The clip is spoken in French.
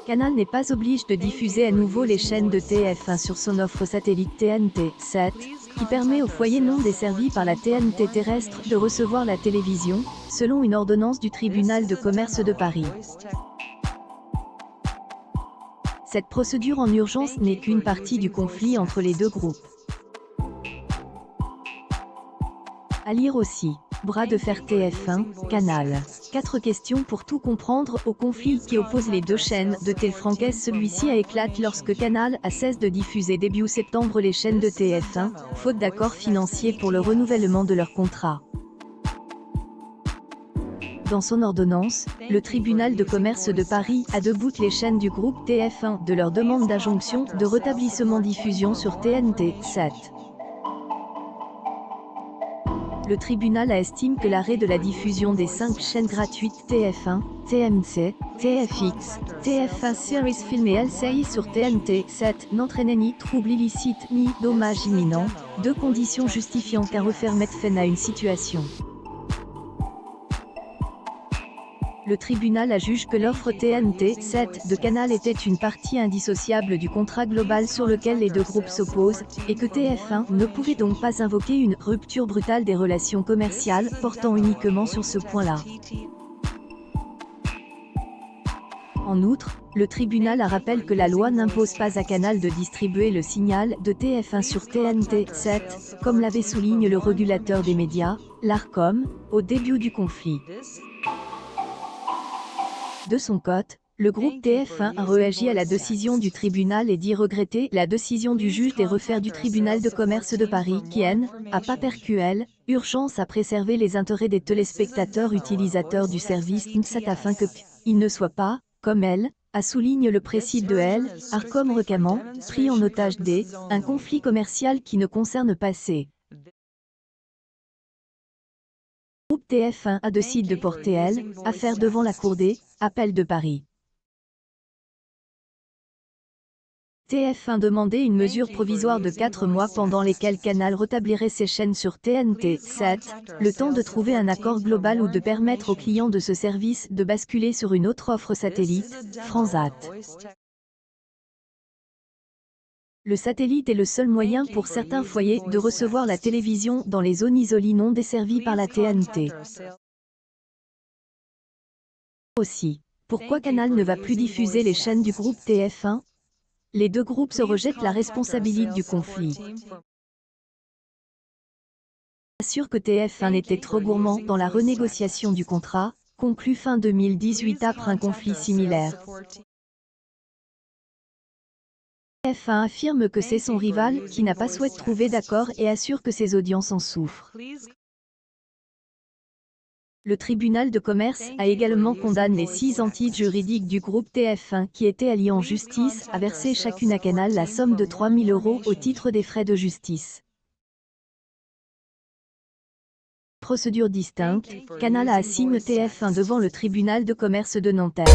Canal n'est pas obligé de diffuser à nouveau les chaînes de TF1 sur son offre satellite TNT 7, qui permet aux foyers non desservis par la TNT terrestre de recevoir la télévision, selon une ordonnance du tribunal de commerce de Paris. Cette procédure en urgence n'est qu'une partie du conflit entre les deux groupes. À lire aussi. Bras de fer TF1, Canal. 4 questions pour tout comprendre au conflit qui oppose les deux chaînes de télé françaises. Celui-ci a éclaté lorsque Canal a cessé de diffuser début septembre les chaînes de TF1, faute d'accord financier pour le renouvellement de leur contrat. Dans son ordonnance, le tribunal de commerce de Paris a debout les chaînes du groupe TF1 de leur demande d'injonction de rétablissement diffusion sur TNT 7. Le tribunal a estimé que l'arrêt de la diffusion des 5 chaînes gratuites TF1, TMC, TFX, TF1 Series Film et LCI sur TNT 7 n'entraînait ni trouble illicite ni dommage imminent, deux conditions justifiant qu'un refus mette fin à une situation. Le tribunal a jugé que l'offre TNT 7 de Canal était une partie indissociable du contrat global sur lequel les deux groupes s'opposent, et que TF1 ne pouvait donc pas invoquer une rupture brutale des relations commerciales, portant uniquement sur ce point-là. En outre, le tribunal a rappelé que la loi n'impose pas à Canal de distribuer le signal de TF1 sur TNT 7, comme l'avait souligné le régulateur des médias, l'Arcom, au début du conflit. De son côté, le groupe TF1 a réagi à la décision du tribunal et dit regretter la décision du juge des refaits du tribunal de commerce de Paris qui a pas percuel, urgence à préserver les intérêts des téléspectateurs utilisateurs du service NSAT afin que ils ne soient pas, comme elle, a souligné le précide de elle, Arcom récemment, pris en otage un conflit commercial qui ne concerne pas ces. Le groupe TF1 a décidé de porter affaire devant la Cour des appels de Paris. TF1 demandait une mesure provisoire de 4 mois pendant lesquels Canal rétablirait ses chaînes sur TNT 7, le temps de trouver un accord global ou de permettre aux clients de ce service de basculer sur une autre offre satellite, Transat. Le satellite est le seul moyen pour certains foyers de recevoir la télévision dans les zones isolées non desservies par la TNT. Aussi, pourquoi Canal ne va plus diffuser les chaînes du groupe TF1? Les deux groupes se rejettent la responsabilité du conflit. Assure que TF1 était trop gourmand dans la renégociation du contrat, conclu fin 2018 après un conflit similaire. TF1 affirme que c'est son rival qui n'a pas souhaité trouver d'accord et assure que ses audiences en souffrent. Le tribunal de commerce a également condamné les 6 entités juridiques du groupe TF1 qui étaient alliées en justice à verser chacune à Canal la somme de 3 000 € au titre des frais de justice. Procédure distincte, Canal a assigné TF1 devant le tribunal de commerce de Nanterre.